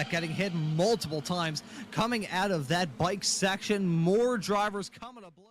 track, getting hit multiple times. Coming out of that bike section, more drivers coming to blows.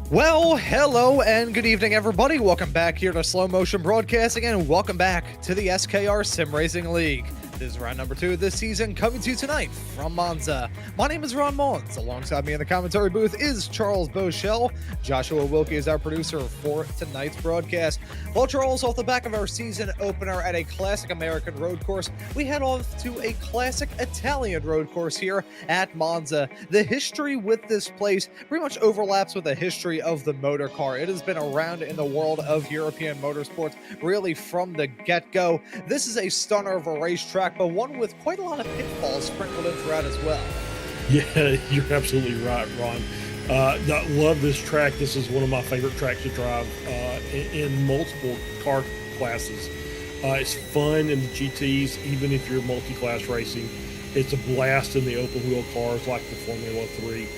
Well, hello and good evening, everybody. Welcome back here to Slow Motion Broadcasting, and welcome back to the SKR Sim Racing League. This is round number 2 of this season, coming to you tonight from Monza. My name is Maunz. Alongside me in the commentary booth is Charles Boshell. Joshua Wilkie is our producer for tonight's broadcast. Well, Charles, off the back of our season opener at a classic American road course, we head off to a classic Italian road course here at Monza. The history with this place pretty much overlaps with the history of the motor car. It has been around in the world of European motorsports really from the get-go. This is a stunner of a racetrack, but one with quite a lot of pitfalls sprinkled in throughout as well. Yeah, you're absolutely right, Ron. I love this track. This is one of my favorite tracks to drive in multiple car classes. It's fun in the GTs, even if you're multi-class racing. It's a blast in the open wheel cars like the Formula 3.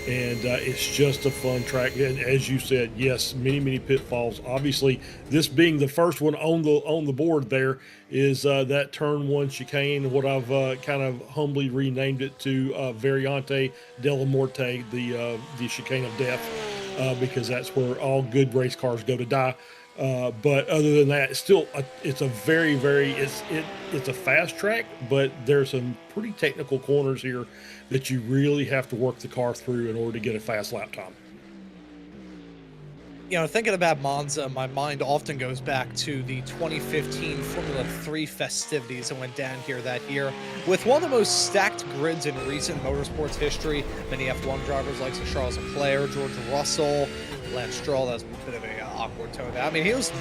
And it's just a fun track. And as you said, yes, many pitfalls. Obviously, this being the first one on the board there is that turn 1 chicane, what I've kind of humbly renamed it to Variante della Morte, the chicane of death, because that's where all good race cars go to die. But other than that, it's a it's a fast track, but there's some pretty technical corners here that you really have to work the car through in order to get a fast lap time. Thinking about Monza, my mind often goes back to the 2015 Formula 3 festivities that went down here that year. With one of the most stacked grids in recent motorsports history, many F1 drivers like Sir Charles Leclerc, George Russell, Lance Stroll, that was a bit of a awkward tone there. I mean, he was a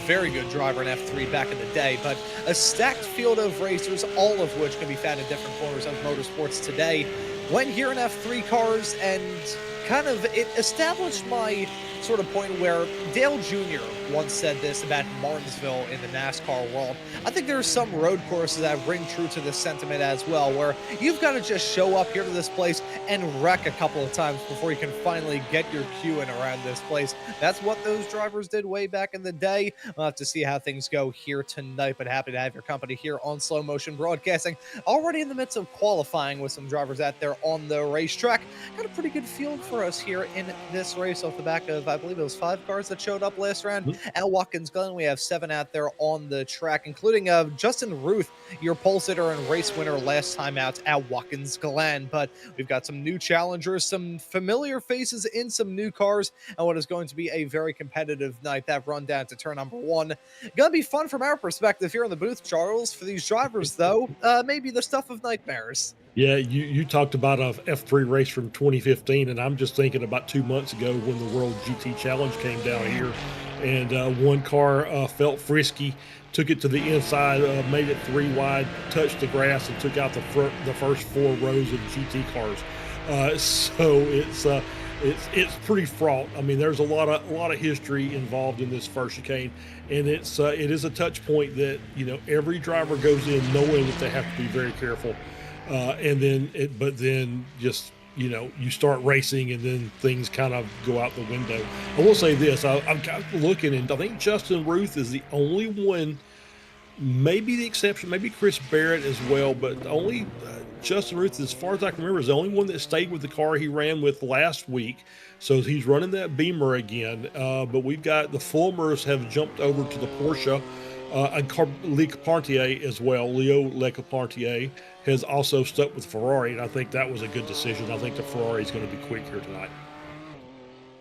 very good driver in F3 back in the day, but a stacked field of racers, all of which can be found in different corners of motorsports today, went here in F3 cars, and kind of it established my sort of point where Dale Jr. once said this about Martinsville in the NASCAR world. I think there are some road courses that ring true to this sentiment as well, where you've got to just show up here to this place and wreck a couple of times before you can finally get your cue in around this place. That's what those drivers did way back in the day. We'll have to see how things go here tonight, but happy to have your company here on Slow Motion Broadcasting. Already in the midst of qualifying with some drivers out there on the racetrack. Got a pretty good field for us here in this race off the back of, I believe it was 5 cars that showed up last round. At Watkins Glen, we have 7 out there on the track, including Justin Ruth, your pole sitter and race winner last time out at Watkins Glen. But we've got some new challengers, some familiar faces in some new cars, and what is going to be a very competitive night. That run down to turn number 1. Gonna be fun from our perspective here in the booth, Charles. For these drivers, though, maybe the stuff of nightmares. Yeah, you talked about a F3 race from 2015, and I'm just thinking about 2 months ago when the World GT Challenge came down here, and one car felt frisky, took it to the inside, made it 3 wide, touched the grass, and took out the first 4 rows of GT cars. So it's pretty fraught. I mean, there's a lot of history involved in this first chicane, and it is a touch point that every driver goes in knowing that they have to be very careful. But then just, you start racing and then things kind of go out the window. I will say this, I'm kind of looking, and I think Justin Ruth is the only one, maybe the exception, maybe Chris Barrett as well, but only Justin Ruth, as far as I can remember, is the only one that stayed with the car he ran with last week. So he's running that Beamer again. But we've got the Fulmers have jumped over to the Porsche. And Le Carpentier as well. Leo Le Carpentier has also stuck with Ferrari, and I think that was a good decision. I think the Ferrari is going to be quick here tonight.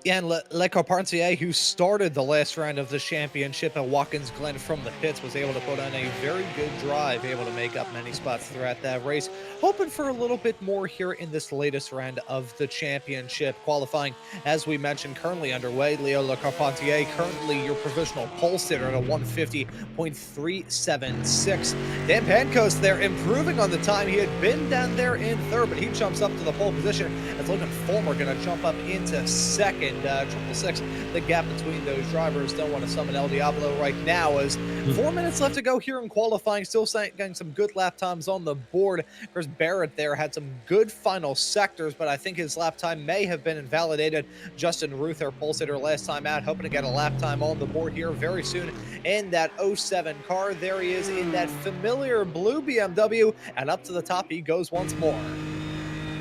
Yeah, and Le Carpentier, who started the last round of the championship at Watkins Glen from the pits, was able to put on a very good drive, able to make up many spots throughout that race. Hoping for a little bit more here in this latest round of the championship. Qualifying, as we mentioned, currently underway. Leo Le Carpentier, currently your provisional pole sitter at a 150.376. Dan Pancoast there, improving on the time. He had been down there in 3rd, but he jumps up to the pole position as Logan Fulmer going to jump up into 2nd. 666, the gap between those drivers. Don't want to summon El Diablo right now as 4 minutes left to go here in qualifying. Still getting some good lap times on the board. Chris Barrett there had some good final sectors, but I think his lap time may have been invalidated. Justin Ruth, our pole sitter last time out, hoping to get a lap time on the board here very soon in that 07 car. There he is in that familiar blue BMW, and up to the top he goes once more.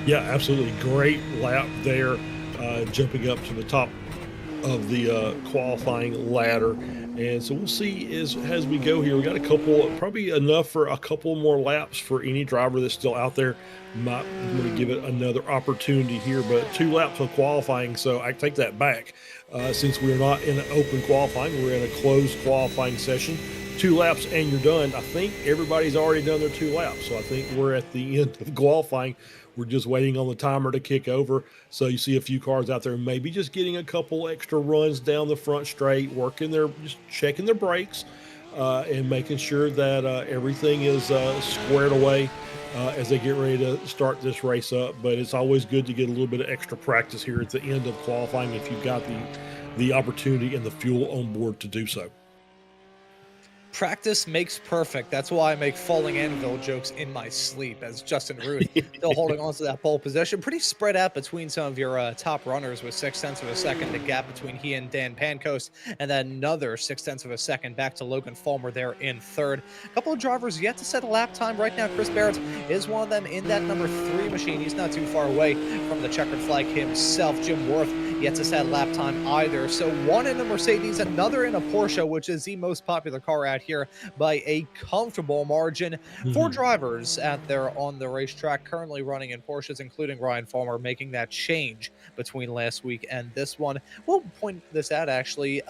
Yeah, absolutely. Great lap there. Jumping up to the top of the qualifying ladder, and so we'll see as we go here. We got a couple, probably enough for a couple more laps for any driver that's still out there. I'm going to give it another opportunity here, but 2 laps of qualifying, so I take that back. Since we're not in an open qualifying, we're in a closed qualifying session. 2 laps and you're done. I think everybody's already done their 2 laps, so I think we're at the end of qualifying. We're just waiting on the timer to kick over. So you see a few cars out there, maybe just getting a couple extra runs down the front straight, just checking their brakes, and making sure that everything is squared away as they get ready to start this race up. But it's always good to get a little bit of extra practice here at the end of qualifying if you've got the opportunity and the fuel on board to do so. Practice makes perfect. That's why I make falling anvil jokes in my sleep, as Justin Ruth still holding on to that pole position. Pretty spread out between some of your top runners with 0.6 of a second. The gap between he and Dan Pancoast, and then another 0.6 of a second back to Logan Fulmer there in 3rd. A couple of drivers yet to set a lap time right now. Chris Barrett is one of them in that number 3 machine. He's not too far away from the checkered flag himself. Jim Worth yet to set lap time either. So one in a Mercedes, another in a Porsche, which is the most popular car out here by a comfortable margin. Four Mhm. drivers out there on the racetrack currently running in Porsches, including Ryan Farmer, making that change between last week and this one. We'll point this out actually.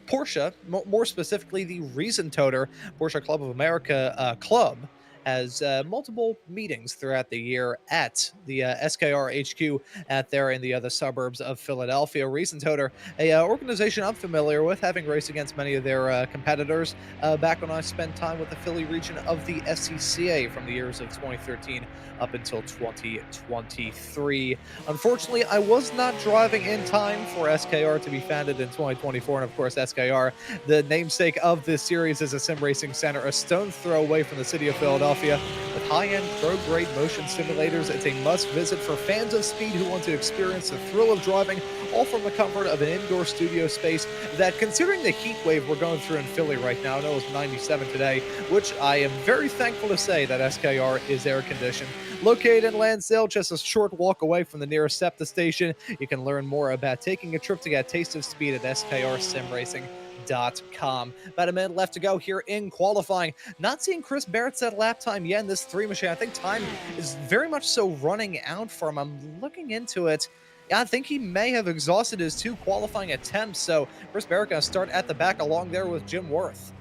Porsche, more specifically the Reason Toter Porsche Club of America club, has multiple meetings throughout the year at the SKR HQ out there in the other suburbs of Philadelphia. Reason Toter, a organization I'm familiar with, having raced against many of their competitors back when I spent time with the Philly region of the SCCA from the years of 2013 up until 2023. Unfortunately, I was not driving in time for SKR to be founded in 2024. And of course, SKR, the namesake of this series, is a sim racing center a stone's throw away from the city of Philadelphia. With high-end pro-grade motion simulators, it's a must-visit for fans of speed who want to experience the thrill of driving, all from the comfort of an indoor studio space that, considering the heat wave we're going through in Philly right now, I know it's 97 today, which I am very thankful to say that SKR is air-conditioned. Located in Lansdale, just a short walk away from the nearest SEPTA station, you can learn more about taking a trip to get a taste of speed at skrsimracing.com. About a minute left to go here in qualifying. Not seeing Chris Barrett set lap time yet in this three machine. I think time is very much so running out for him. I'm looking into it. Yeah, I think he may have exhausted his two qualifying attempts. So Chris Barrett going to start at the back along there with Jim Worth.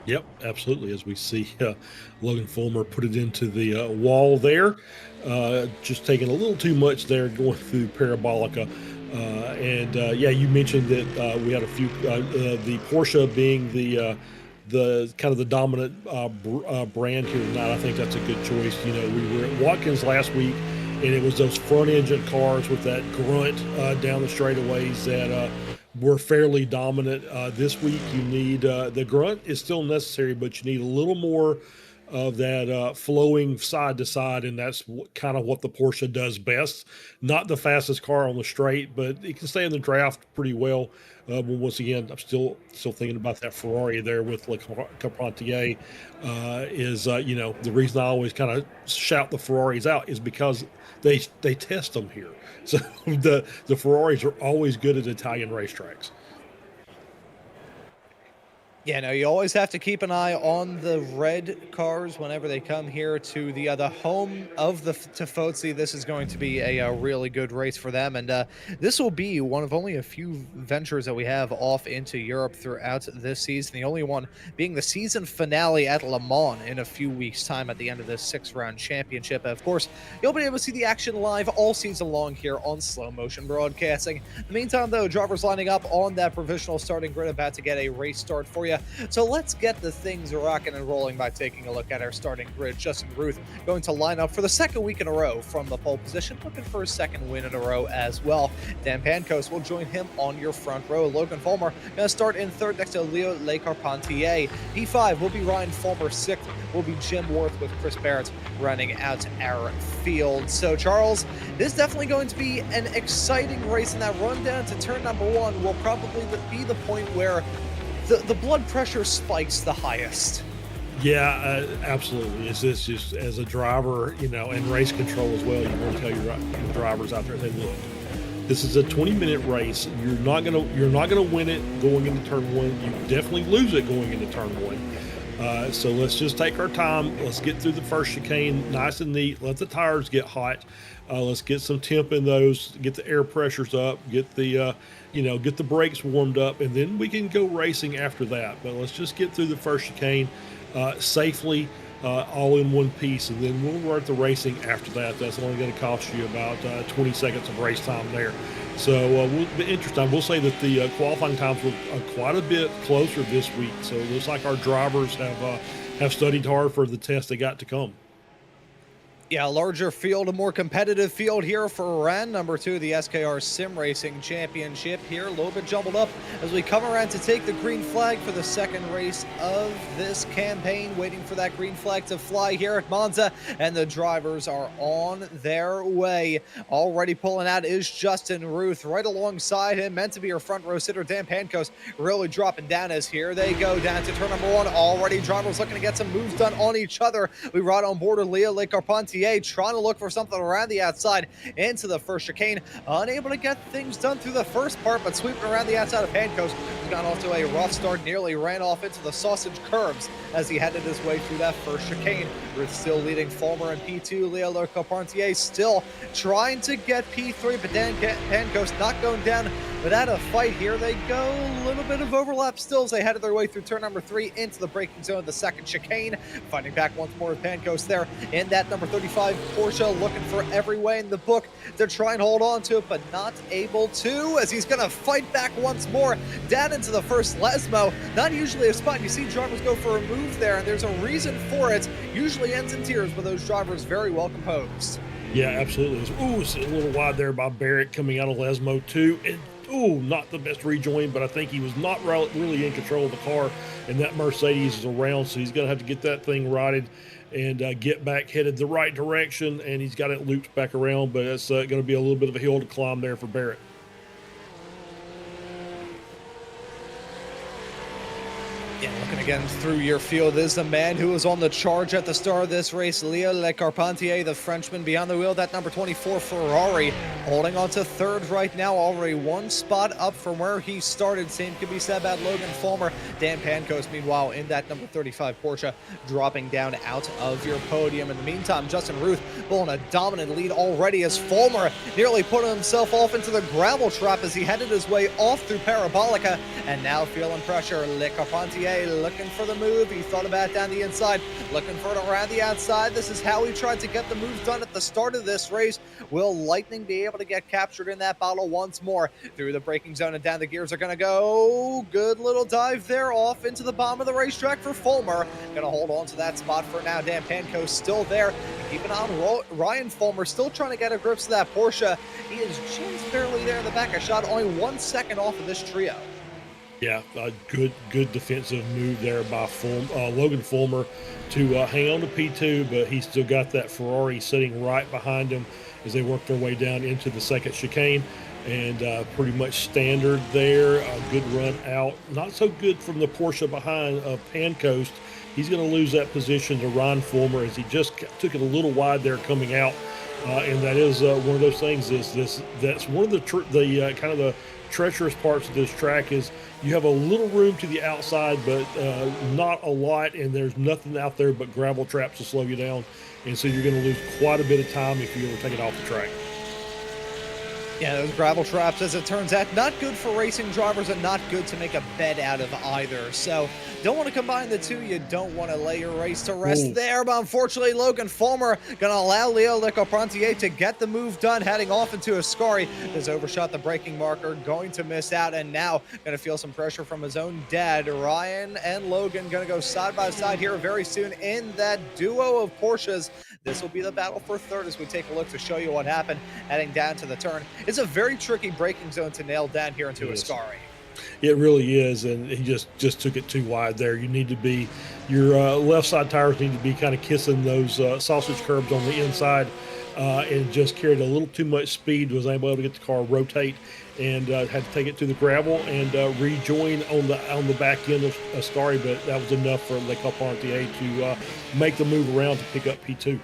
Yep, absolutely. As we see Logan Fulmer put it into the wall there, just taking a little too much there going through Parabolica. Yeah, you mentioned that we had a few, the Porsche being the kind of the dominant brand here tonight. I think that's a good choice. You know, we were at Watkins last week, and it was those front engine cars with that grunt down the straightaways that were fairly dominant. This week, you need the grunt is still necessary, but you need a little more of that flowing side to side, and that's kind of what the Porsche does best. Not the fastest car on the straight, but it can stay in the draft pretty well. But once again, I'm still thinking about that Ferrari there with Le Carpentier. You know, the reason I always kind of shout the Ferraris out is because they test them here. So the Ferraris are always good at Italian racetracks. Yeah, no, you always have to keep an eye on the red cars whenever they come here to the home of the Tifosi. This is going to be a really good race for them, and this will be one of only a few ventures that we have off into Europe throughout this season. The only one being the season finale at Le Mans in a few weeks' time at the end of this 6-round championship. Of course, you'll be able to see the action live all season long here on Slow Motion Broadcasting. In the meantime, though, drivers lining up on that provisional starting grid about to get a race start for you. So let's get the things rocking and rolling by taking a look at our starting grid. Justin Ruth going to line up for the second week in a row from the pole position, looking for a second win in a row as well. Dan Pancos will join him on your front row. Logan Fulmer going to start in third next to Leo Le Carpentier. P5 will be Ryan Fulmer. Sixth will be Jim Worth with Chris Barrett running out our field. So Charles, this is definitely going to be an exciting race, and that run down to turn number one will probably be the point where the blood pressure spikes the highest. Yeah, absolutely. Is this just as a driver, you know, and race control as well? You want to tell your drivers out there, hey, look, this is a 20-minute race. You're not gonna win it going into turn one. You definitely lose it going into turn one. So let's just take our time. Let's get through the first chicane nice and neat. Let the tires get hot. Let's get some temp in those. Get the air pressures up. Get the get the brakes warmed up, and then we can go racing after that. But let's just get through the first chicane safely, all in one piece, and then we'll start the racing after that. That's only going to cost you about 20 seconds of race time there. So we'll be interesting. We'll say that the qualifying times were quite a bit closer this week. So it looks like our drivers have studied hard for the test they got to come. Yeah, a larger field, a more competitive field here for round number 2 of the SKR Sim Racing Championship here. A little bit jumbled up as we come around to take the green flag for the second race of this campaign. Waiting for that green flag to fly here at Monza, and the drivers are on their way. Already pulling out is Justin Ruth. Right alongside him, meant to be our front row sitter, Dan Pancos, really dropping down as here they go down to turn number 1. Already drivers looking to get some moves done on each other. We ride on board of Leah Le Carpentier Carpentier trying to look for something around the outside into the first chicane. Unable to get things done through the first part, but sweeping around the outside of Pancoast, he got off to a rough start, nearly ran off into the sausage curbs as he headed his way through that first chicane. Ruth still leading Fulmer in P2. Leo Carpentier still trying to get P3, but Dan Pancoast not going down without a fight. Here they go. A little bit of overlap still as they headed their way through turn number 3 into the braking zone of the second chicane. Fighting back once more with Pancoast there in that number 35 Porsche, looking for every way in the book to try and hold on to it, but not able to, as he's going to fight back once more down into the first Lesmo. Not usually a spot you see drivers go for a move there, and there's a reason for it. Usually ends in tears, but those drivers very well composed. Yeah, absolutely. It's a little wide there by Barrett coming out of Lesmo too. And not the best rejoin, but I think he was not really in control of the car, and that Mercedes is around, so he's going to have to get that thing righted and get back headed the right direction, and he's got it looped back around, but it's going to be a little bit of a hill to climb there for Barrett. Yeah, looking again through your field is the man who was on the charge at the start of this race, Leo Carpentier, the Frenchman behind the wheel, that number 24 Ferrari, holding on to third right now, already one spot up from where he started. Same could be said about Logan Fulmer. Dan Pancoast, meanwhile, in that number 35 Porsche, dropping down out of your podium. In the meantime, Justin Ruth pulling a dominant lead already as Fulmer nearly put himself off into the gravel trap as he headed his way off through Parabolica, and now feeling pressure. Le Carpentier looking for the move. He thought about it down the inside, looking for it around the outside. This is how he tried to get the move done at the start of this race. Will Lightning be able to get captured in that battle once more? Through the braking zone and down the gears are going to go. Good little dive there off into the bottom of the racetrack for Fulmer. Going to hold on to that spot for now. Dan Pancoast still there. And keep an eye on Ryan Fulmer, still trying to get a grip to that Porsche. He is just barely there in the back. A shot only 1 second off of this trio. Yeah, a good defensive move there by Logan Fulmer to hang on to P2, but he's still got that Ferrari sitting right behind him as they work their way down into the second chicane. And pretty much standard there. A good run out. Not so good from the Porsche behind Pancoast. He's going to lose that position to Ryan Fulmer as he just took it a little wide there coming out. And that is one of those things. That's one of the kind of the treacherous parts of this track is you have a little room to the outside, but not a lot, and there's nothing out there but gravel traps to slow you down, and so you're going to lose quite a bit of time if you ever take it off the track. Yeah, those gravel traps, as it turns out, not good for racing drivers and not good to make a bed out of either. So don't want to combine the two. You don't want to lay your race to rest there. But unfortunately, Logan Fulmer going to allow Leo Carpentier to get the move done, heading off into Ascari. Has overshot the braking marker, going to miss out, and now going to feel some pressure from his own dad. Ryan and Logan going to go side by side here very soon in that duo of Porsches. This will be the battle for third as we take a look to show you what happened heading down to the turn. It's a very tricky braking zone to nail down here into Ascari. It really is, and he just took it too wide there. You need to be, your left side tires need to be kind of kissing those sausage curbs on the inside, and just carried a little too much speed, was able to get the car rotate, and had to take it to the gravel and rejoin on the back end of Ascari, but that was enough for Le Carpentier to make the move around to pick up P2.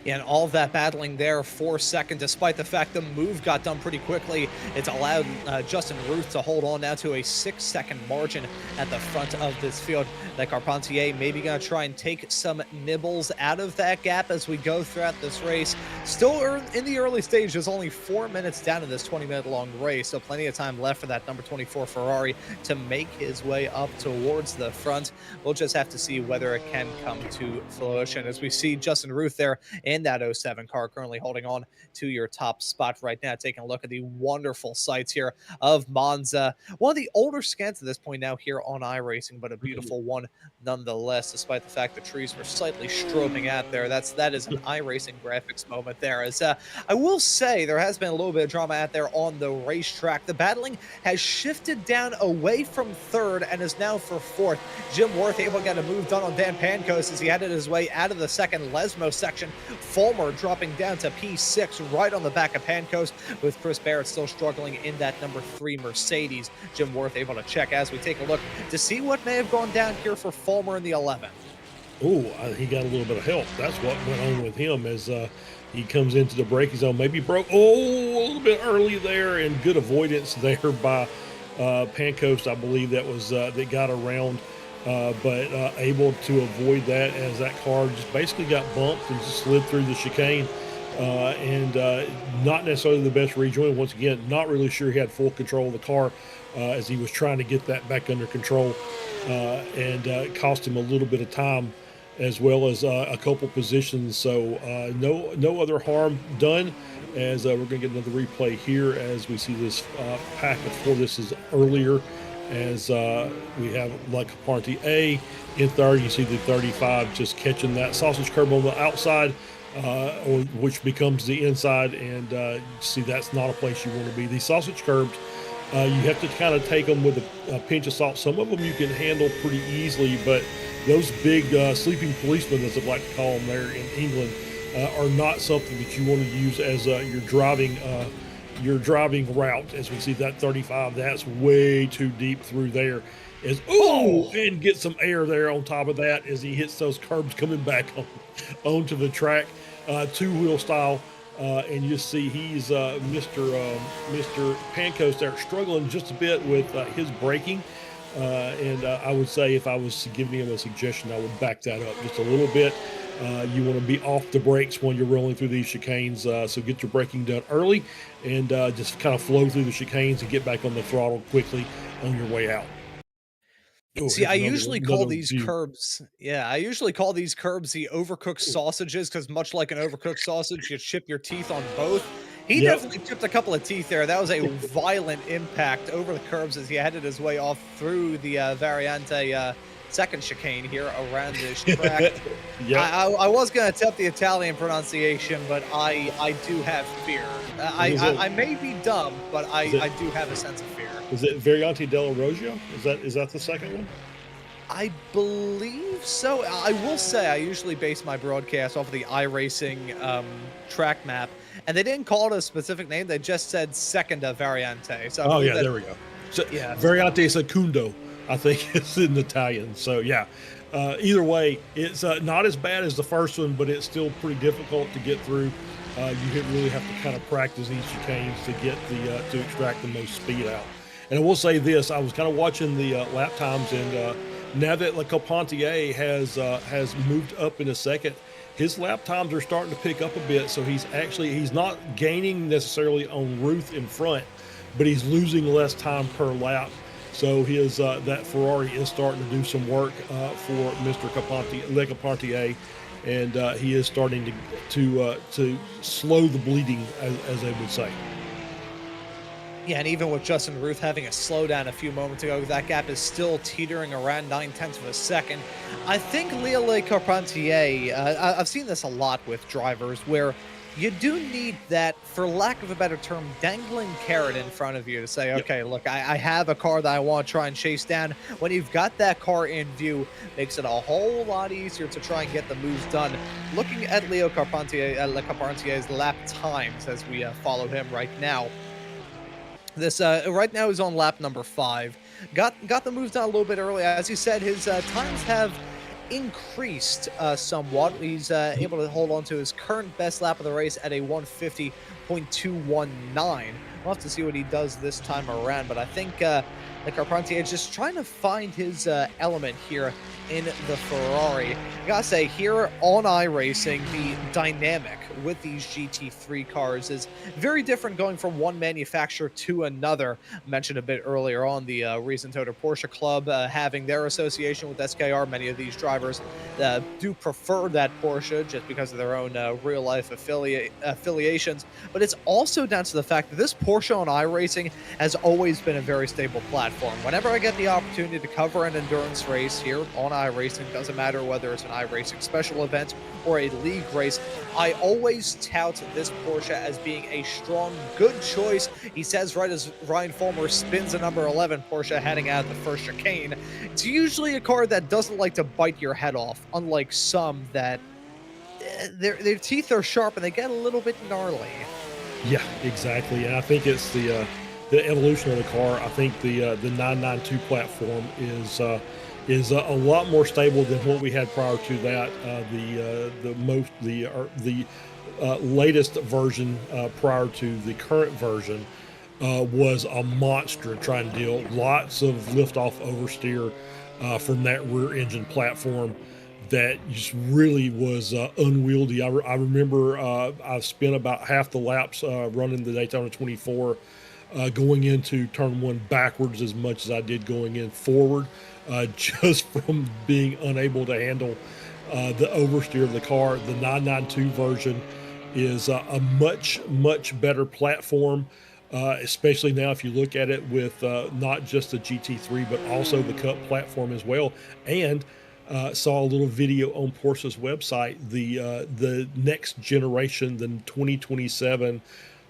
And all of that battling there for second, despite the fact the move got done pretty quickly. It's allowed Justin Ruth to hold on now to a 6-second margin at the front of this field. That Carpentier maybe going to try and take some nibbles out of that gap as we go throughout this race. Still in the early stages, only 4 minutes down to this 20-minute long race, so plenty of time left for that number 24 Ferrari to make his way up towards the front. We'll just have to see whether it can come to fruition as we see Justin Ruth there in that 07 car, currently holding on to your top spot right now. Taking a look at the wonderful sights here of Monza. One of the older scans at this point now here on iRacing, but a beautiful one nonetheless, despite the fact the trees were slightly strobing out there. That is an iRacing graphics moment there. As I will say, there has been a little bit of drama out there on the racetrack. The battling has shifted down away from third and is now for fourth. Jim Worth able to get a move done on Dan Pancoast as he headed his way out of the second Lesmo section. Fulmer dropping down to P6 right on the back of Pancoast, with Chris Barrett still struggling in that number 3 Mercedes. Jim Worth able to check as we take a look to see what may have gone down here for Fulmer in the 11. Oh, he got a little bit of help. That's what went on with him as he comes into the braking zone. Maybe broke a little bit early there, and good avoidance there by Pancoast. I believe that was that got around, but able to avoid that as that car just basically got bumped and just slid through the chicane. And not necessarily the best rejoin. Once again, not really sure he had full control of the car as he was trying to get that back under control, and it cost him a little bit of time as well as a couple positions. So no other harm done. As we're going to get another replay here as we see this pack before this is earlier. As we have La Carpentier A in third, you see the 35 just catching that sausage curb on the outside. Or which becomes the inside, and see that's not a place you want to be. These sausage curbs, you have to kind of take them with a pinch of salt. Some of them you can handle pretty easily, but those big sleeping policemen, as I like to call them there in England, are not something that you want to use as your driving route. As we see that 35, that's way too deep through there. And get some air there on top of that as he hits those curbs coming back onto the track, two-wheel style, and you see he's Mr. Pancoast there struggling just a bit with his braking, and I would say if I was giving him a suggestion, I would back that up just a little bit. You want to be off the brakes when you're rolling through these chicanes, so get your braking done early and just kind of flow through the chicanes and get back on the throttle quickly on your way out. See, I usually call these curbs I usually call these curbs the overcooked sausages, because much like an overcooked sausage, you chip your teeth on both. He definitely chipped a couple of teeth there. That was a violent impact over the curbs as he headed his way off through the Variante second chicane here around this track. I was going to attempt the Italian pronunciation, but I do have fear. I may be dumb, but I do have a sense of fear. Is it Variante della Roggia? Is that the second one? I believe so. I will say I usually base my broadcast off of the iRacing track map, and they didn't call it a specific name. They just said Seconda Variante. So there we go. So, Variante Secondo, I think it's in Italian. So either way, it's not as bad as the first one, but it's still pretty difficult to get through. You really have to kind of practice these chicanes to get to extract the most speed out. And I will say this: I was kind of watching the lap times, and now that La Carpentier has moved up in a second, his lap times are starting to pick up a bit. So he's not gaining necessarily on Ruth in front, but he's losing less time per lap. So his that Ferrari is starting to do some work for Mr. Le Carpentier, and he is starting to slow the bleeding, as they would say. Yeah, and even with Justin Ruth having a slowdown a few moments ago, that gap is still teetering around 9/10 of a second. I think Leo Le Carpentier, I've seen this a lot with drivers, where you do need that, for lack of a better term, dangling carrot in front of you to say, okay, look, I have a car that I want to try and chase down. When you've got that car in view, makes it a whole lot easier to try and get the moves done. Looking at Le Carpentier's lap times as we follow him right now. This right now is on lap number 5. Got the moves done a little bit early. As you said, his times have increased somewhat. He's able to hold on to his current best lap of the race at a 150.219. We'll have to see what he does this time around, but I think Le Carpentier is just trying to find his element here in the Ferrari. I gotta say, here on iRacing, the dynamic with these GT3 cars is very different going from one manufacturer to another. I mentioned a bit earlier on the recent Toyota Porsche Club having their association with SKR. Many of these drivers do prefer that Porsche just because of their own real-life affiliations. But it's also down to the fact that this Porsche on iRacing has always been a very stable platform. Whenever I get the opportunity to cover an endurance race here on iRacing, doesn't matter whether it's an iRacing special event or a league race, I always tout this Porsche as being a strong, good choice. He says right as Ryan Fulmer spins a number 11 Porsche heading out of the first chicane. It's usually a car that doesn't like to bite your head off, unlike some that their teeth are sharp and they get a little bit gnarly. Yeah, exactly. And I think it's the evolution of the car. I think the 992 platform a lot more stable than what we had prior to that. The latest version prior to the current version was a monster trying to deal. Lots of liftoff oversteer from that rear engine platform that just really was unwieldy. I remember I spent about half the laps running the Daytona 24 going into turn one backwards as much as I did going in forward, just from being unable to handle the oversteer of the car. The 992 version is a much better platform, especially now if you look at it with not just the GT3 but also the Cup platform as well. And saw a little video on Porsche's website. The next generation, the 2027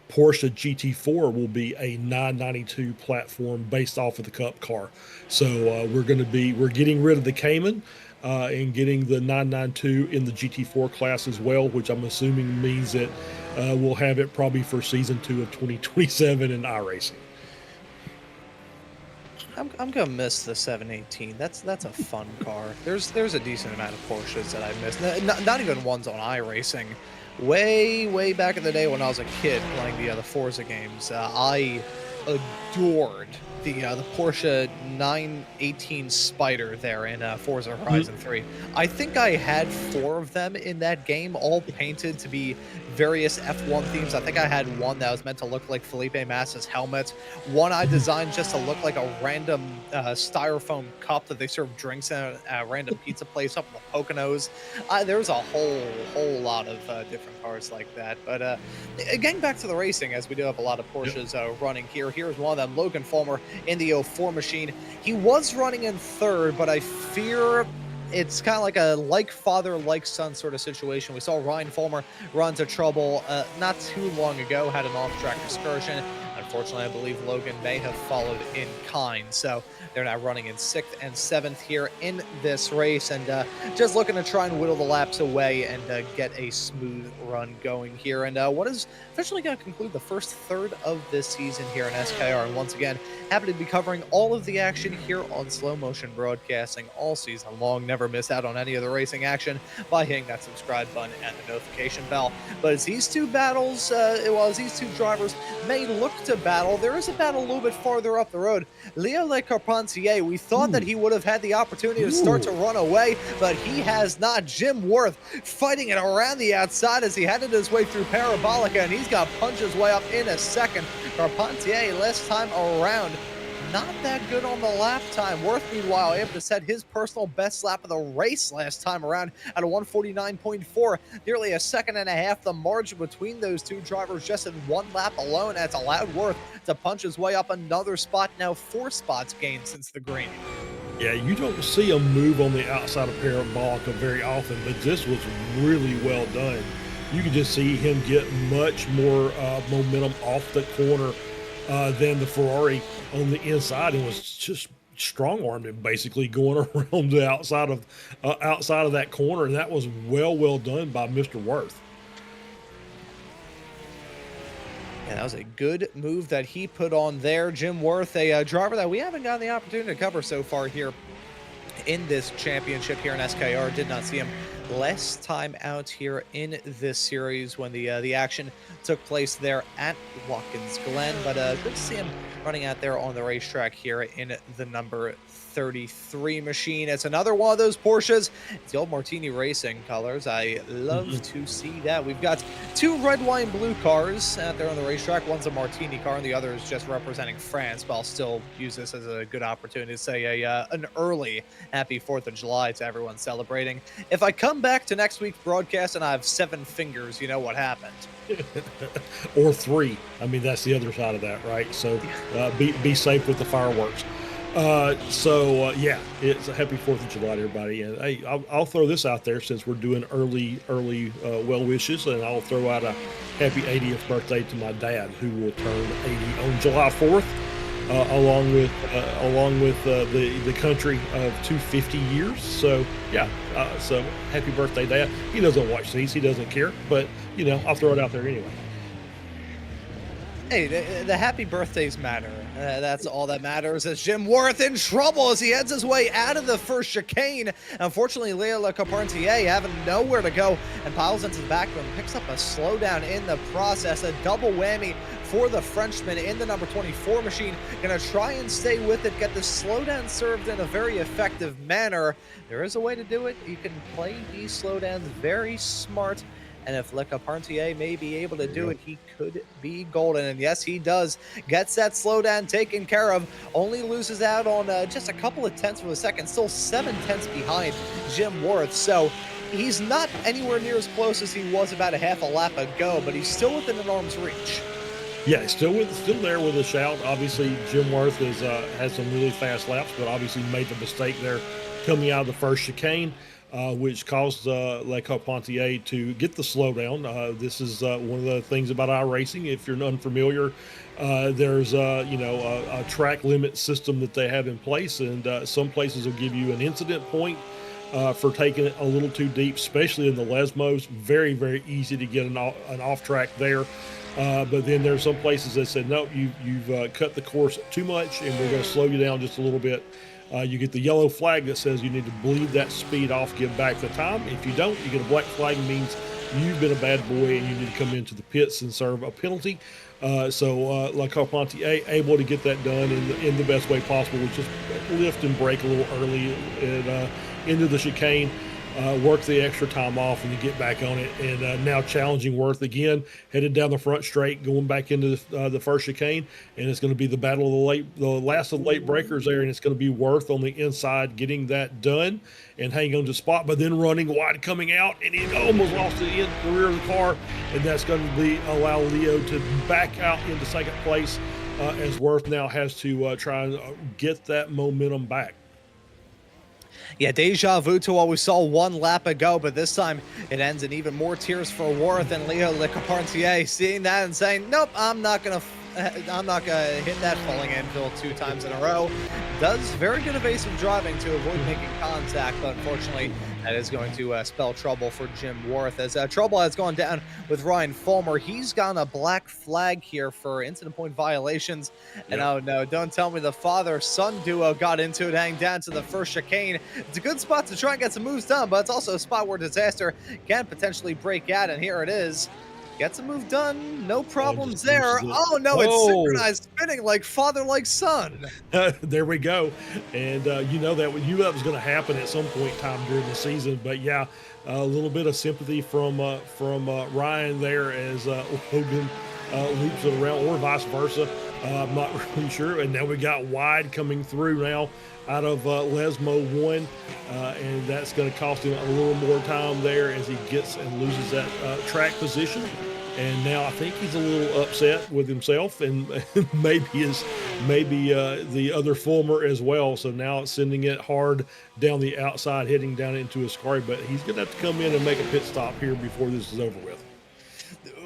Porsche GT4 will be a 992 platform based off of the Cup car. So we're getting rid of the Cayman and getting the 992 in the GT4 class as well, which I'm assuming means that we'll have it probably for season 2 of 2027 in iRacing. I'm gonna miss the 718. That's a fun car. There's a decent amount of Porsches that I miss. Not even ones on iRacing. Way back in the day when I was a kid playing the Forza games, I adored the Porsche 918 Spider there in Forza Horizon 3. I think I had 4 of them in that game, all painted to be various F1 themes. I think I had one that was meant to look like Felipe Massa's helmet. One I designed just to look like a random styrofoam cup that they serve drinks in at a random pizza place up in the Poconos. There's a whole lot of different cars like that. But getting back to the racing, as we do have a lot of Porsches running here. Here's one of them, Logan Fulmer in the 04 machine. He was running in third, but I fear it's kind of like a like father, like son sort of situation. We saw Ryan Fulmer run into trouble not too long ago, had an off-track excursion. Unfortunately, I believe Logan may have followed in kind. So they're now running in 6th and 7th here in this race, and just looking to try and whittle the laps away and get a smooth run going here. And what is officially going to conclude the first third of this season here in SKR. And once again, happy to be covering all of the action here on Slow Motion Broadcasting all season long. Never miss out on any of the racing action by hitting that subscribe button and the notification bell. But as these two battles, as these two drivers may look to battle, there is a battle a little bit farther up the road. Leo Le Carpentier, we thought that he would have had the opportunity to start to run away, but he has not. Jim Worth fighting it around the outside as he headed his way through Parabolica, and he's got to punch his way up in a second. Carpentier, last time around, not that good on the lap time. Worth, meanwhile, able to set his personal best lap of the race last time around at a 149.4, nearly a second and a half. The margin between those two drivers just in one lap alone. That's allowed Worth to punch his way up another spot. Now 4 spots gained since the green. Yeah, you don't see a move on the outside of Parabolica very often, but this was really well done. You could just see him get much more momentum off the corner than the Ferrari on the inside, and was just strong-armed him, basically going around the outside of that corner, and that was well done by Mr. Worth. Yeah, that was a good move that he put on there. Jim Worth, a driver that we haven't gotten the opportunity to cover so far here in this championship here in SKR. Did not see him last time out here in this series when the action took place there at Watkins Glen, but good to see him running out there on the racetrack here in the number 33 machine. It's another one of those Porsches. It's the old Martini Racing colors. I love to see that. We've got 2 red, white, and blue cars out there on the racetrack. One's a Martini car, and the other is just representing France, but I'll still use this as a good opportunity to say an early happy 4th of July to everyone celebrating. If I come back to next week's broadcast and I have 7 fingers, you know what happened. Or 3. I mean, that's the other side of that, right? So be safe with the fireworks. Yeah, it's a happy 4th of July to everybody. And hey, I'll throw this out there since we're doing early well wishes, and I'll throw out a happy 80th birthday to my dad, who will turn 80 on July 4th, along with the country of 250 years. So yeah, so happy birthday, Dad. He doesn't watch these, he doesn't care, but I'll throw it out there anyway. Hey, the happy birthdays matter. That's all that matters. As Jim Worth in trouble as he heads his way out of the first chicane. Unfortunately, Leo Carpentier having nowhere to go and piles into the back of him, picks up a slowdown in the process. A double whammy for the Frenchman in the number 24 machine. Gonna try and stay with it, get the slowdown served in a very effective manner. There is a way to do it. You can play these slowdowns very smart. And if Le Carpentier may be able to do it, he could be golden. And yes, he does. Gets that slowdown taken care of. Only loses out on just a couple of tenths of a second. Still 7 tenths behind Jim Worth. So he's not anywhere near as close as he was about a half a lap ago, but he's still within an arm's reach. Yeah, still there with a shout. Obviously, Jim Worth has some really fast laps, but obviously made the mistake there coming out of the first chicane. Which caused Le Carpentier to get the slowdown. This is one of the things about iRacing. If you're unfamiliar, there's a track limit system that they have in place, and some places will give you an incident point for taking it a little too deep, especially in the Lesmos. Very, very easy to get an off track there. But then there's some places that said, no, you've cut the course too much, and we're going to slow you down just a little bit. You get the yellow flag that says you need to bleed that speed off, give back the time. If you don't, you get a black flag, means you've been a bad boy and you need to come into the pits and serve a penalty. So Le Carpentier able to get that done in the best way possible, which is lift and brake a little early and into the chicane. Work the extra time off and you get back on it. And now challenging Worth again, headed down the front straight, going back into the first chicane. And it's going to be the battle of the last of the late breakers there. And it's going to be Worth on the inside getting that done and hanging on to the spot, but then running wide coming out. And he almost lost the rear of the car. And that's going to allow Leo to back out into second place as Worth now has to try and get that momentum back. Yeah, deja vu to what we saw one lap ago, but this time it ends in even more tears for Worth and Leo Le Carpentier, seeing that and saying, nope, I'm not gonna hit that falling anvil 2 times in a row. Does very good evasive driving to avoid making contact, but unfortunately that is going to spell trouble for Jim Worth, as trouble has gone down with Ryan Fulmer. He's gotten a black flag here for incident point violations. And oh no, don't tell me the father-son duo got into it, hang down to the first chicane. It's a good spot to try and get some moves done, but it's also a spot where disaster can potentially break out, and here it is. Gets a move done, no problems there. Oh no, it's synchronized spinning like father, like son. There we go. And you know that was going to happen at some point in time during the season. But yeah, a little bit of sympathy from Ryan there as Logan loops it around, or vice versa. I'm not really sure. And now we got wide coming through now out of Lesmo 1, and that's going to cost him a little more time there as he gets and loses that track position. And now I think he's a little upset with himself, and maybe the other Fulmer as well. So now it's sending it hard down the outside, heading down into his car. But he's going to have to come in and make a pit stop here before this is over with.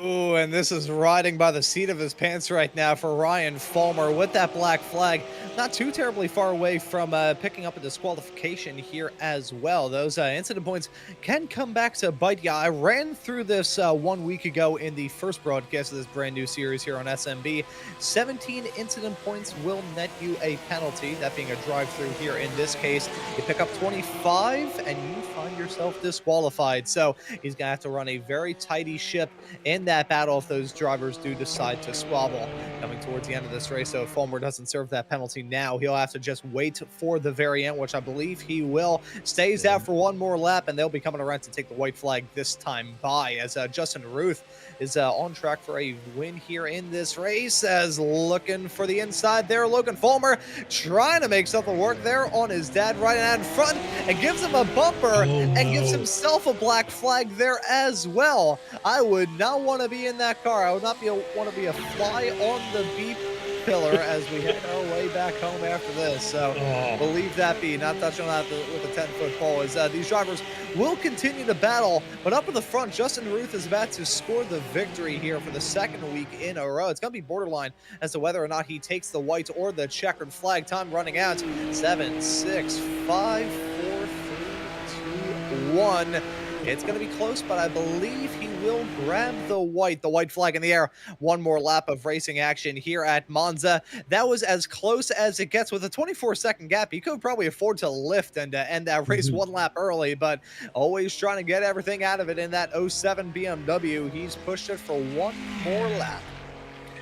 Ooh, and this is riding by the seat of his pants right now for Ryan Fulmer with that black flag. Not too terribly far away from picking up a disqualification here as well. Those incident points can come back to bite you. I ran through this 1 week ago in the first broadcast of this brand new series here on SMB. 17 incident points will net you a penalty, that being a drive-through here in this case. You pick up 25 and you find yourself disqualified. So he's going to have to run a very tidy ship in that battle if those drivers do decide to squabble. Coming towards the end of this race, so if Fulmer doesn't serve that penalty now, he'll have to just wait for the very end, which I believe he will. Stays out for one more lap, and they'll be coming around to take the white flag this time by, as Justin Ruth is on track for a win here in this race, as looking for the inside there. Logan Fulmer trying to make something work there on his dad right out in front, and gives him a bumper and gives himself a black flag there as well. I would not want to be in that car. I would not want to be a fly on the beep pillar as we head our way back home after this. So believe that be, not touching on that with a 10-foot pole, as these drivers will continue to battle. But up in the front, Justin Ruth is about to score the victory here for the second week in a row. It's going to be borderline as to whether or not he takes the white or the checkered flag. Time running out. 7, 6, 5, 4, 3, 2, 1. It's going to be close, but I believe he will grab the white flag in the air. One more lap of racing action here at Monza. That was as close as it gets with a 24-second gap. He could probably afford to lift and end that race one lap early, but always trying to get everything out of it in that '07 BMW. He's pushed it for one more lap.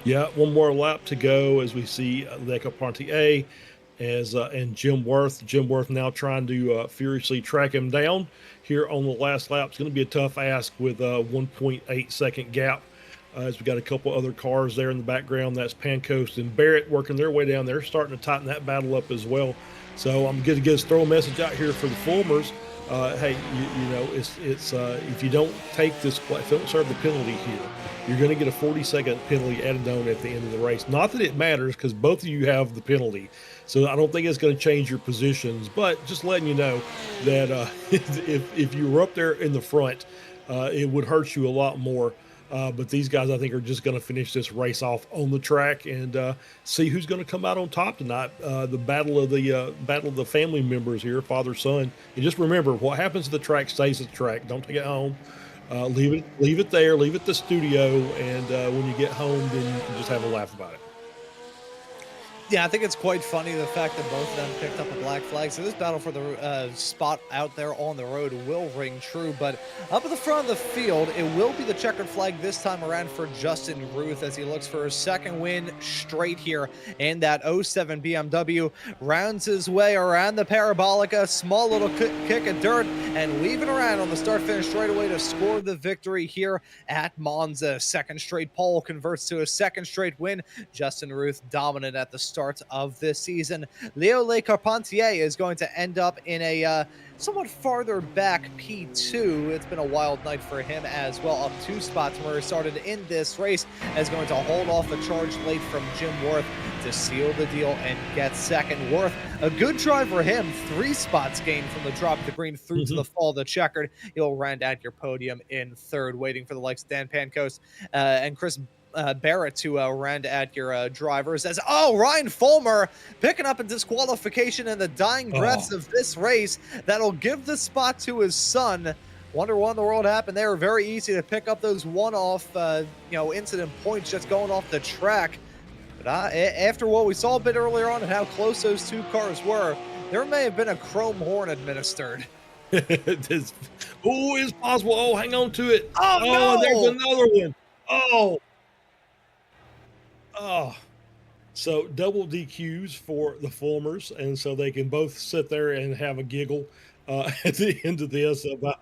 Yeah, one more lap to go as we see Le Carpentier and Jim Worth. Jim Worth now trying to furiously track him down here on the last lap. It's going to be a tough ask with a 1.8 second gap. As we got a couple other cars there in the background. That's Pancoast and Barrett working their way down. They're starting to tighten that battle up as well. So I'm going to throw a message out here for the Fulmers. Hey, you know, it's if you don't take this, if you don't serve the penalty here, you're going to get a 40-second penalty added on at the end of the race. Not that it matters, because both of you have the penalty. So I don't think it's going to change your positions, but just letting you know that if you were up there in the front, it would hurt you a lot more. But these guys, I think, are just going to finish this race off on the track and see who's going to come out on top tonight. The battle of the family members here, father, son. And just remember, what happens at the track stays at the track. Don't take it home. Leave it there. Leave it at the studio. And when you get home, then you can just have a laugh about it. Yeah, I think it's quite funny the fact that both of them picked up a black flag. So this battle for the spot out there on the road will ring true. But up at the front of the field, it will be the checkered flag this time around for Justin Ruth as he looks for his second win straight here in that '07 BMW. Rounds his way around the parabolica, small little kick of dirt, and weaving around on the start-finish straightaway to score the victory here at Monza. Second straight pole converts to a second straight win. Justin Ruth dominant at the start of this season. Leo Le Carpentier is going to end up in a somewhat farther back P2. It's been a wild night for him as well, up 2 spots from where he started in this race, is going to hold off a charge late from Jim Worth to seal the deal and get second. Worth, a good drive for him, 3 spots gained from the drop of the green through to the fall of the checkered. He'll round out your podium in third, waiting for the likes of Dan Pancoast and Chris Barrett to round out your drivers. As Ryan Fulmer picking up a disqualification in the dying breaths of this race. That'll give the spot to his son. Wonder what in the world happened there. Very easy to pick up those one-off incident points just going off the track. But after what we saw a bit earlier on and how close those 2 cars were, there may have been a chrome horn administered. It's possible. Oh, hang on to it. No! There's another one. So double DQs for the Fulmers, and so they can both sit there and have a giggle at the end of this about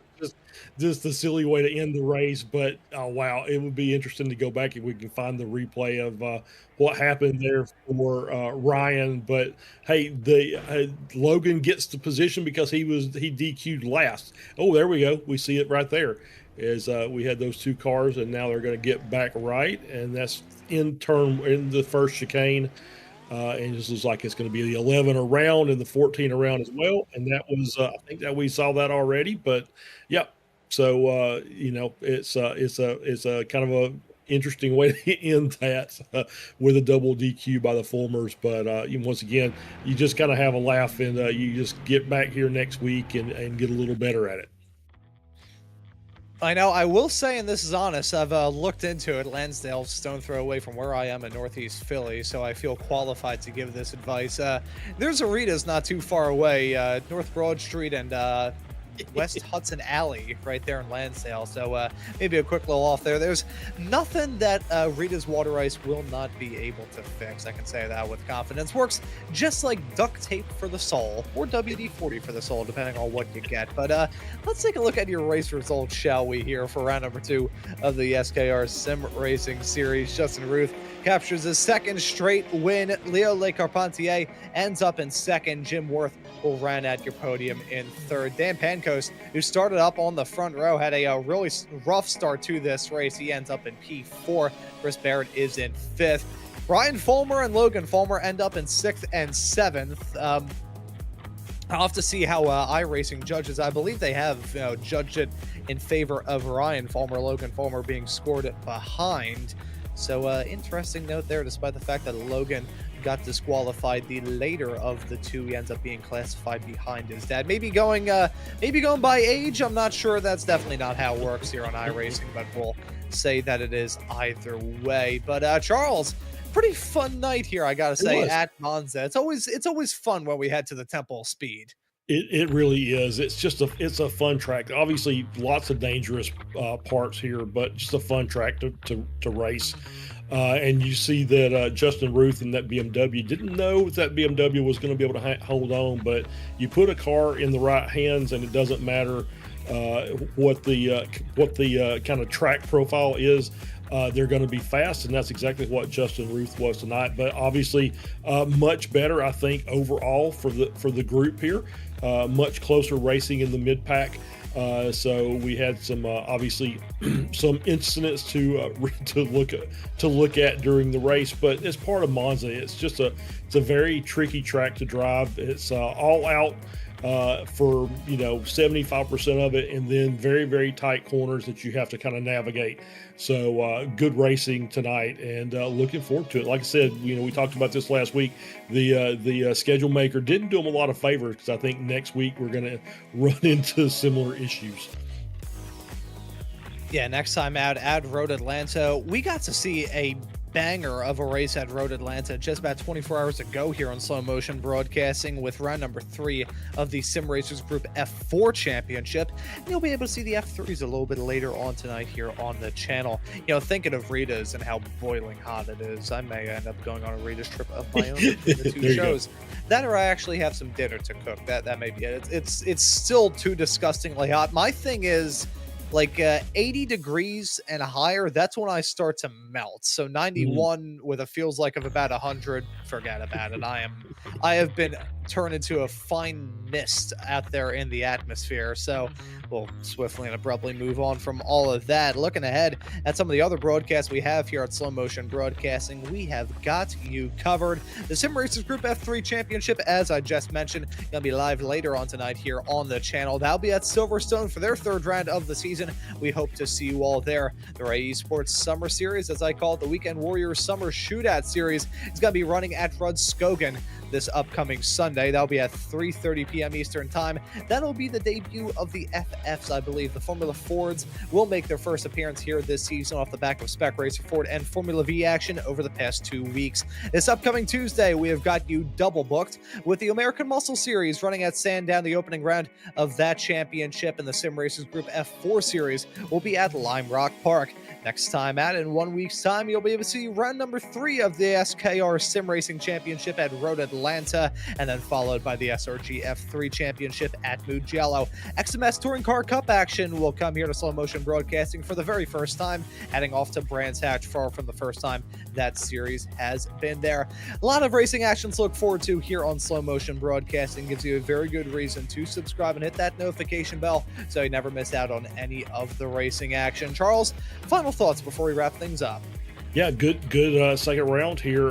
just the silly way to end the race. But wow, it would be interesting to go back if we can find the replay of what happened there for Ryan. But hey, Logan gets the position because he DQ'd last. Oh, there we go. We see it right there. Is we had those 2 cars, and now they're going to get back right, and that's in the first chicane, and it just looks like it's going to be the 11 around and the 14 around as well. And that was I think that we saw that already, but yeah. So it's a kind of a interesting way to end that with a double DQ by the Fulmers. But once again, you just kind of have a laugh, and you just get back here next week and get a little better at it. I know. I will say, and this is honest, I've looked into it. Lansdale's stone throw away from where I am in Northeast Philly, so I feel qualified to give this advice. There's a Rita's not too far away, North Broad Street and West Hudson Alley right there in Lansdale. So maybe a quick little off there. There's nothing that Rita's Water Ice will not be able to fix. I can say that with confidence. Works just like duct tape for the soul, or WD-40 for the soul, depending on what you get. But let's take a look at your race results, shall we, here for round number 2 of the SKR Sim Racing Series. Justin Ruth captures his second straight win. Leo Le Carpentier ends up in second. Jim Worth will round out your podium in third. Dan Pancoast, who started up on the front row, had a really rough start to this race. He ends up in P4. Chris Barrett is in 5th. Ryan Fulmer and Logan Fulmer end up in 6th and 7th. I'll have to see how iRacing judges. I believe they have judged it in favor of Ryan Fulmer, Logan Fulmer being scored behind. So interesting note there, despite the fact that Logan got disqualified the later of the two. He ends up being classified behind his dad. Maybe going by age. I'm not sure. That's definitely not how it works here on iRacing, but we'll say that it is either way. But Charles, pretty fun night here, I gotta say, at Monza. It's always fun when we head to the Temple of Speed. It really is. It's a fun track. Obviously, lots of dangerous parts here, but just a fun track to race. And you see that Justin Ruth in that BMW didn't know that BMW was going to be able to hold on, but you put a car in the right hands, and it doesn't matter what the kind of track profile is. They're going to be fast, and that's exactly what Justin Ruth was tonight. But obviously, much better, I think, overall for the group here. Much closer racing in the mid pack. So we had some obviously some incidents to look at during the race, but it's part of Monza. It's a very tricky track to drive. It's all out for 75% of it, and then very, very tight corners that you have to kind of navigate. So good racing tonight, and looking forward to it. Like I said, we talked about this last week. The schedule maker didn't do them a lot of favors, because I think next week we're going to run into similar issues. Yeah, next time out at Road Atlanta, we got to see a banger of a race at Road Atlanta just about 24 hours ago here on Slow Motion Broadcasting, with round number 3 of the Sim Racers Group F4 Championship. And you'll be able to see the F3s a little bit later on tonight here on the channel. Thinking of Rita's and how boiling hot it is, I may end up going on a Rita's trip of my own for the 2 shows. That, or I actually have some dinner to cook. That may be it. It's still too disgustingly hot. My thing is, like 80 degrees and higher, that's when I start to melt. So 91 with a feels like of about 100, forget about it. I have been turned into a fine mist out there in the atmosphere. So we'll swiftly and abruptly move on from all of that. Looking ahead at some of the other broadcasts we have here at Slow Motion Broadcasting, we have got you covered. The Sim Racers Group F3 Championship, as I just mentioned, gonna be live later on tonight here on the channel. That'll be at Silverstone for their 3rd round of the season. We hope to see you all there. The Ray Esports Summer Series, as I call it, the Weekend Warriors Summer Shootout Series, is going to be running at Rudskogen this upcoming Sunday. That'll be at 3:30 p.m. Eastern Time. That'll be the debut of the FFs, I believe. The Formula Fords will make their first appearance here this season off the back of Spec Racer Ford and Formula V action over the past 2 weeks. This upcoming Tuesday, we have got you double booked with the American Muscle Series running at Sandown. The opening round of that championship in the Sim Racers Group F4 Series will be at Lime Rock Park. Next time out, in 1 week's time, you'll be able to see round number 3 of the SKR Sim Racing Championship at Road Atlanta, and then followed by the SRG F3 Championship at Mugello. XMS Touring Car Cup action will come here to Slow Motion Broadcasting for the very first time, heading off to Brands Hatch, far from the first time that series has been there. A lot of racing actions to look forward to here on Slow Motion Broadcasting. Gives you a very good reason to subscribe and hit that notification bell so you never miss out on any of the racing action. Charles, final thoughts before we wrap things up? Yeah, good second round here.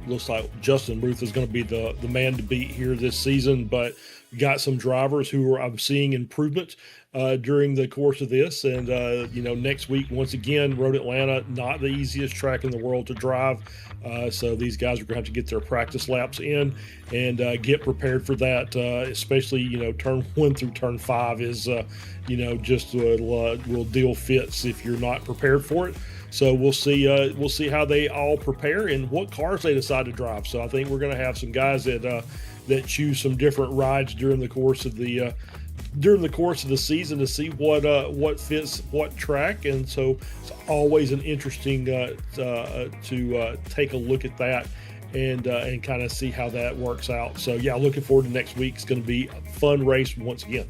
Looks like Justin Ruth is going to be the man to beat here this season, but we got some drivers who I'm seeing improvement during the course of this. And, next week, once again, Road Atlanta, not the easiest track in the world to drive. So these guys are going to have to get their practice laps in and get prepared for that, especially, turn 1 through turn 5 is, just will deal fits if you're not prepared for it. So we'll see how they all prepare and what cars they decide to drive. So I think we're going to have some guys that choose some different rides during the course of the season to see what fits what track. And so it's always an interesting to take a look at that and kind of see how that works out. So yeah, looking forward to next week. It's going to be a fun race once again.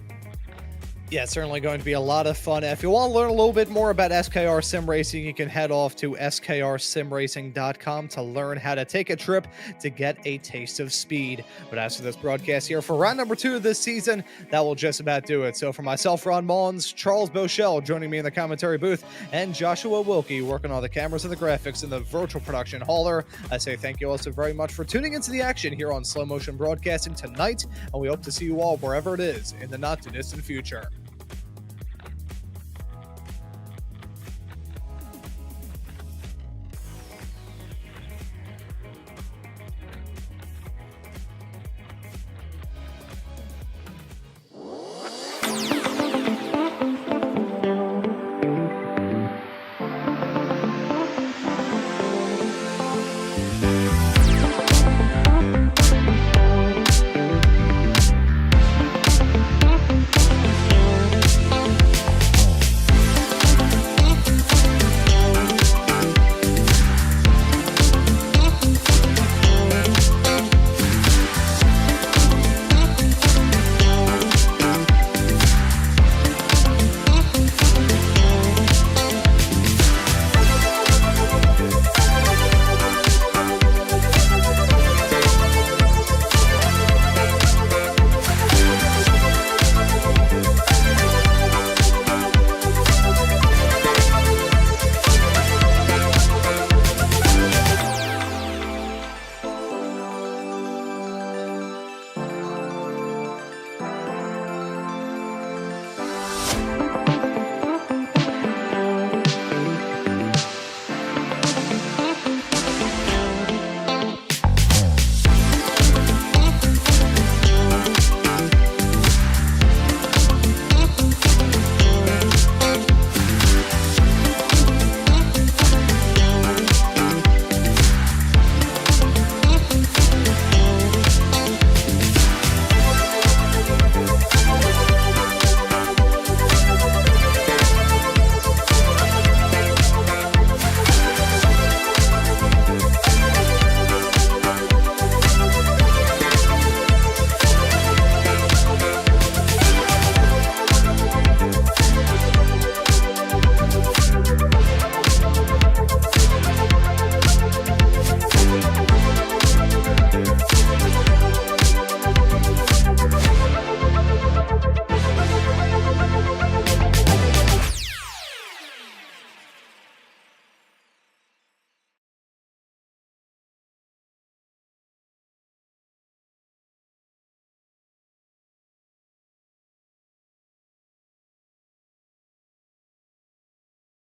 Yeah, it's certainly going to be a lot of fun. If you want to learn a little bit more about SKR Sim Racing, you can head off to skrsimracing.com to learn how to take a trip to get a taste of speed. But as for this broadcast here for round number 2 of this season, that will just about do it. So for myself, Ron Maunz, Charles Boshell joining me in the commentary booth, and Joshua Wilkie working on the cameras and the graphics in the virtual production hauler, I say thank you all so very much for tuning into the action here on Slow Motion Broadcasting tonight, and we hope to see you all wherever it is in the not too distant future.